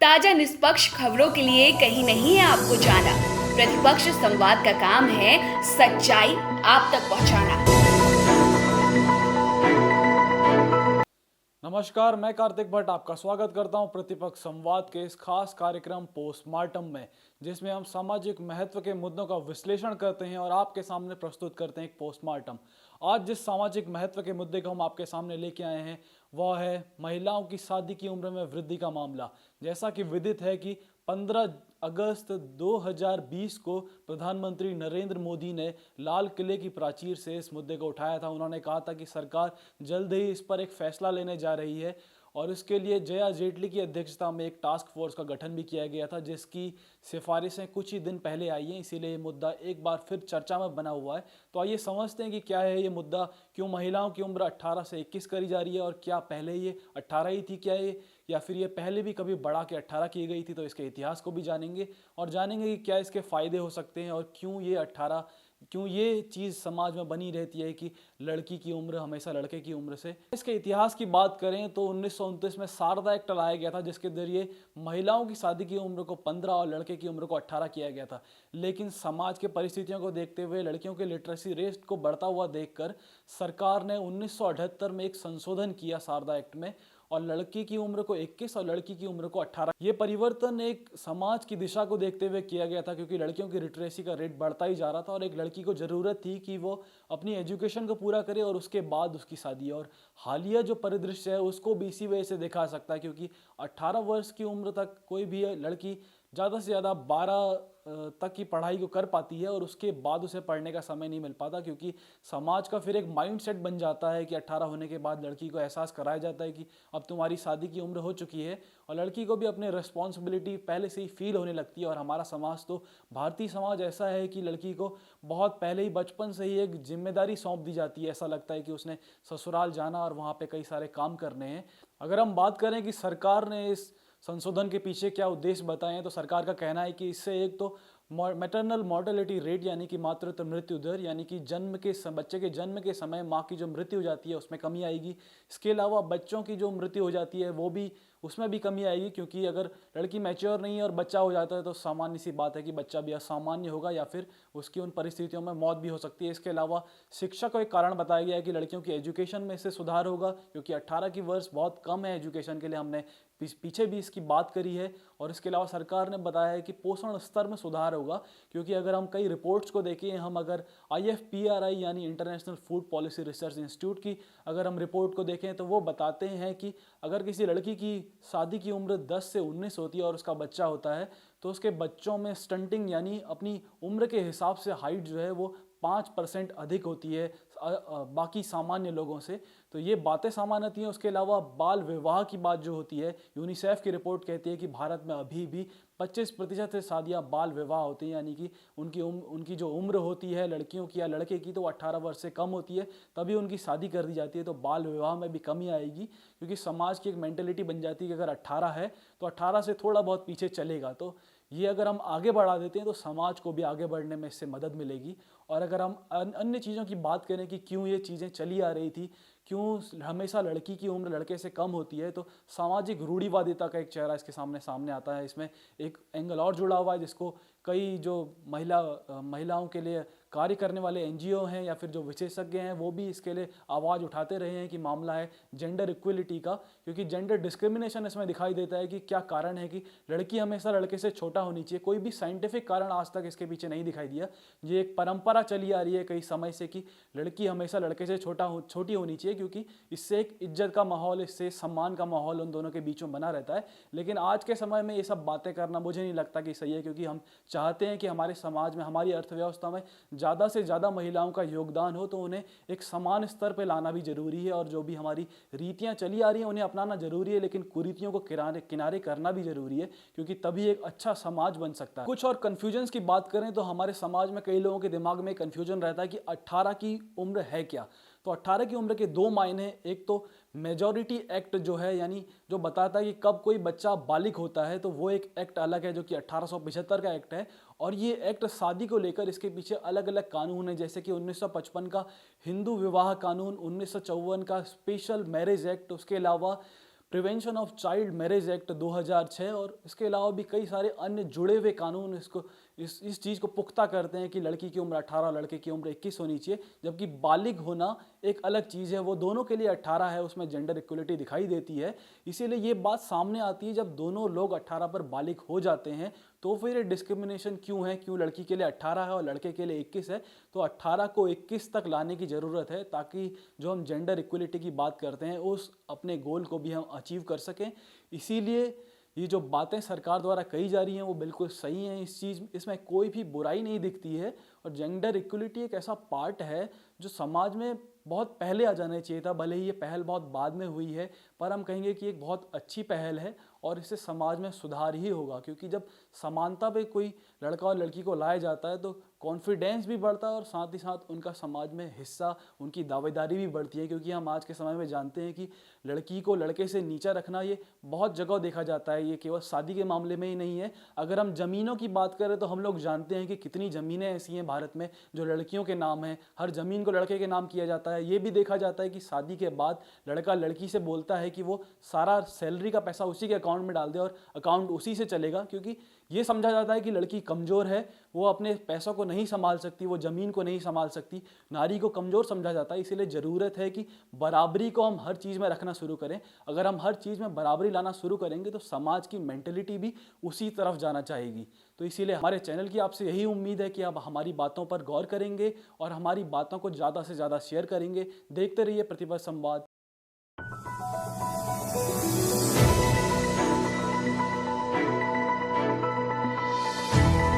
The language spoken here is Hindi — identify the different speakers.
Speaker 1: ताजा निष्पक्ष खबरों के लिए कहीं नहीं है आपको जाना। प्रतिपक्ष संवाद का काम है सच्चाई आप तक पहुंचाना।
Speaker 2: नमस्कार, मैं कार्तिक भट्ट आपका स्वागत करता हूं प्रतिपक्ष संवाद के इस खास कार्यक्रम पोस्टमार्टम में, जिसमें हम सामाजिक महत्व के मुद्दों का विश्लेषण करते हैं और आपके सामने प्रस्तुत करते हैं एक पोस्टमार्टम। आज जिस सामाजिक महत्व के मुद्दे को हम आपके सामने लेके आए हैं वह है महिलाओं की शादी की उम्र में वृद्धि का मामला। जैसा कि विदित है कि 15 अगस्त 2020 को प्रधानमंत्री नरेंद्र मोदी ने लाल किले की प्राचीर से इस मुद्दे को उठाया था। उन्होंने कहा था कि सरकार जल्द ही इस पर एक फैसला लेने जा रही है और इसके लिए जया जेटली की अध्यक्षता में एक टास्क फोर्स का गठन भी किया गया था, जिसकी सिफारिशें कुछ ही दिन पहले आई हैं। इसीलिए ये मुद्दा एक बार फिर चर्चा में बना हुआ है। तो आइए समझते हैं कि क्या है ये मुद्दा, क्यों महिलाओं की उम्र 18 से 21 करी जा रही है और क्या पहले ये 18 ही थी क्या ये, या फिर ये पहले भी कभी बढ़ा के 18 की गई थी। तो इसके इतिहास को भी जानेंगे और जानेंगे कि क्या इसके फ़ायदे हो सकते हैं और क्यों ये चीज़ समाज में बनी रहती है कि लड़की की उम्र हमेशा लड़के की उम्र से। इसके इतिहास की बात करें तो 1929 में शारदा एक्ट लाया गया था, जिसके जरिए महिलाओं की शादी की उम्र को 15 और लड़के की उम्र को 18 किया गया था। लेकिन समाज के परिस्थितियों को देखते हुए, लड़कियों के लिटरेसी रेट को बढ़ता हुआ देखकर सरकार ने 1978 में एक संशोधन किया शारदा एक्ट में, और लड़की की उम्र को 21 और लड़की की उम्र को 18। ये परिवर्तन एक समाज की दिशा को देखते हुए किया गया था, क्योंकि लड़कियों की लिटरेसी का रेट बढ़ता ही जा रहा था और एक लड़की को ज़रूरत थी कि वो अपनी एजुकेशन को पूरा करे और उसके बाद उसकी शादी। और हालिया जो परिदृश्य है उसको भी इसी वजह से देखा जा सकता है, क्योंकि 18 वर्ष की उम्र तक कोई भी लड़की ज़्यादा से ज़्यादा 12 तक की पढ़ाई को कर पाती है और उसके बाद उसे पढ़ने का समय नहीं मिल पाता, क्योंकि समाज का फिर एक माइंडसेट बन जाता है कि 18 होने के बाद लड़की को एहसास कराया जाता है कि अब तुम्हारी शादी की उम्र हो चुकी है, और लड़की को भी अपने रिस्पॉन्सिबिलिटी पहले से ही फील होने लगती है। और हमारा समाज तो भारतीय समाज ऐसा है कि लड़की को बहुत पहले ही बचपन से ही एक जिम्मेदारी सौंप दी जाती है। ऐसा लगता है कि उसने ससुराल जाना और वहाँ पे कई सारे काम करने हैं। अगर हम बात करें कि सरकार ने इस संशोधन के पीछे क्या उद्देश्य बताएं, तो सरकार का कहना है कि इससे एक तो मैटरनल मॉर्टेलिटी रेट यानी कि मातृत्व मृत्यु दर, यानी कि बच्चे के जन्म के समय माँ की जो मृत्यु हो जाती है उसमें कमी आएगी। इसके अलावा बच्चों की जो मृत्यु हो जाती है वो भी उसमें भी कमी आएगी, क्योंकि अगर लड़की मैच्योर नहीं है और बच्चा हो जाता है तो सामान्य सी बात है कि बच्चा भी असामान्य होगा या फिर उसकी उन परिस्थितियों में मौत भी हो सकती है। इसके अलावा शिक्षा को एक कारण बताया गया है कि लड़कियों की एजुकेशन में इससे सुधार होगा, क्योंकि 18 की वर्ष बहुत कम है एजुकेशन के लिए। हमने पीछे भी इसकी बात करी है। और इसके अलावा सरकार ने बताया है कि पोषण स्तर में सुधार होगा, क्योंकि अगर हम कई रिपोर्ट्स को देखें, हम अगर IFPRI यानी international food policy research institute की अगर हम रिपोर्ट को देखें तो वो बताते हैं कि अगर किसी लड़की की शादी की उम्र 10 से 19 होती है और उसका बच्चा होता है तो उसके बच्चों में स्टंटिंग यानी अपनी उम्र के हिसाब से हाइट जो है वो 5% अधिक होती है बाकी सामान्य लोगों से। तो ये बातें सामान्य थी। उसके अलावा बाल विवाह की बात जो होती है, यूनिसेफ की रिपोर्ट कहती है कि भारत में अभी भी 25% से शादियाँ बाल विवाह होती हैं, यानी कि उनकी जो उम्र होती है लड़कियों की या लड़के की तो 18 वर्ष से कम होती है, तभी उनकी शादी कर दी जाती है। तो बाल विवाह में भी कमी आएगी, क्योंकि समाज की एक मेंटेलिटी बन जाती है कि अगर 18 है तो 18 से थोड़ा बहुत पीछे चलेगा। तो ये अगर हम आगे बढ़ा देते हैं तो समाज को भी आगे बढ़ने में इससे मदद मिलेगी। और अगर हम अन्य चीज़ों की बात करें कि क्यों ये चीज़ें चली आ रही थी, क्यों हमेशा लड़की की उम्र लड़के से कम होती है, तो सामाजिक रूढ़िवादिता का एक चेहरा इसके सामने आता है। इसमें एक एंगल और जुड़ा हुआ है, जिसको कई जो महिलाओं के लिए कार्य करने वाले NGO हैं या फिर जो विशेषज्ञ हैं वो भी इसके लिए आवाज़ उठाते रहे हैं, कि मामला है जेंडर इक्वलिटी का। क्योंकि जेंडर डिस्क्रिमिनेशन इसमें दिखाई देता है कि क्या कारण है कि लड़की हमेशा लड़के से छोटा होनी चाहिए। कोई भी साइंटिफिक कारण आज तक इसके पीछे नहीं दिखाई दिया। ये एक परंपरा चली आ रही है कई समय से कि लड़की हमेशा लड़के से छोटी होनी चाहिए, क्योंकि इससे एक इज्जत का माहौल, इससे सम्मान का माहौल उन दोनों के बीच में बना रहता है। लेकिन आज के समय में ये सब बातें करना मुझे नहीं लगता कि सही है, क्योंकि हम चाहते हैं कि हमारे समाज में, हमारी अर्थव्यवस्था में ज़्यादा से ज़्यादा महिलाओं का योगदान हो, तो उन्हें एक समान स्तर पर लाना भी जरूरी है। और जो भी हमारी रीतियाँ चली आ रही हैं उन्हें अपनाना जरूरी है, लेकिन कुरीतियों को किनारे करना भी जरूरी है, क्योंकि तभी एक अच्छा समाज बन सकता है। कुछ और कन्फ्यूजन्स की बात करें तो हमारे समाज में कई लोगों के दिमाग में कन्फ्यूजन रहता है कि 18 की उम्र है क्या। तो 18 की उम्र के दो मायने हैं। एक तो मेजॉरिटी एक्ट जो है, यानी जो बताता है कि कब कोई बच्चा बालिग होता है, तो वो एक एक्ट अलग है जो कि 1875 का एक्ट है। और ये एक्ट शादी को लेकर इसके पीछे अलग अलग कानून है, जैसे कि 1955 का हिंदू विवाह कानून, 1954 का स्पेशल मैरिज एक्ट, उसके अलावा prevention of child marriage act 2006 और इसके अलावा भी कई सारे अन्य जुड़े हुए कानून इसको इस चीज़ को पुख्ता करते हैं कि लड़की की उम्र 18, लड़के की उम्र 21 होनी चाहिए, जबकि बालिग होना एक अलग चीज़ है, वो दोनों के लिए 18 है, उसमें जेंडर इक्वलिटी दिखाई देती है। इसीलिए ये बात सामने आती है जब दोनों लोग 18 पर बालिग हो जाते हैं, तो फिर ये डिस्क्रिमिनेशन क्यों है, क्यों लड़की के लिए 18 है और लड़के के लिए 21 है। तो 18 को 21 तक लाने की ज़रूरत है, ताकि जो हम जेंडर इक्वलिटी की बात करते हैं उस अपने गोल को भी हम अचीव कर सकें। इसीलिए ये जो बातें सरकार द्वारा कही जा रही हैं वो बिल्कुल सही हैं, इसमें कोई भी बुराई नहीं दिखती है। और जेंडर इक्वलिटी एक ऐसा पार्ट है जो समाज में बहुत पहले आ जाना चाहिए था, भले ही ये पहल बहुत बाद में हुई है, पर हम कहेंगे कि एक बहुत अच्छी पहल है और इससे समाज में सुधार ही होगा। क्योंकि जब समानता पे कोई लड़का और लड़की को लाया जाता है तो कॉन्फिडेंस भी बढ़ता है और साथ ही साथ उनका समाज में हिस्सा, उनकी दावेदारी भी बढ़ती है। क्योंकि हम आज के समय में जानते हैं कि लड़की को लड़के से नीचा रखना ये बहुत जगह देखा जाता है, ये केवल शादी के मामले में ही नहीं है। अगर हम ज़मीनों की बात करें तो हम लोग जानते हैं कि कितनी ज़मीनें ऐसी हैं भारत में जो लड़कियों के नाम हैं, हर ज़मीन को लड़के के नाम किया जाता है। ये भी देखा जाता है कि शादी के बाद लड़का लड़की से बोलता है कि वो सारा सैलरी का पैसा उसी के अकाउंट में डाल दे और अकाउंट उसी से चलेगा, क्योंकि ये समझा जाता है कि लड़की कमज़ोर है, वो अपने पैसों को नहीं संभाल सकती, वो ज़मीन को नहीं संभाल सकती, नारी को कमज़ोर समझा जाता है। इसीलिए ज़रूरत है कि बराबरी को हम हर चीज़ में रखना शुरू करें। अगर हम हर चीज़ में बराबरी लाना शुरू करेंगे तो समाज की मेंटलिटी भी उसी तरफ जाना चाहेगी। तो इसीलिए हमारे चैनल की आपसे यही उम्मीद है कि आप हमारी बातों पर गौर करेंगे और हमारी बातों को ज़्यादा से ज़्यादा शेयर करेंगे। देखते रहिए प्रतिपक्ष संवाद।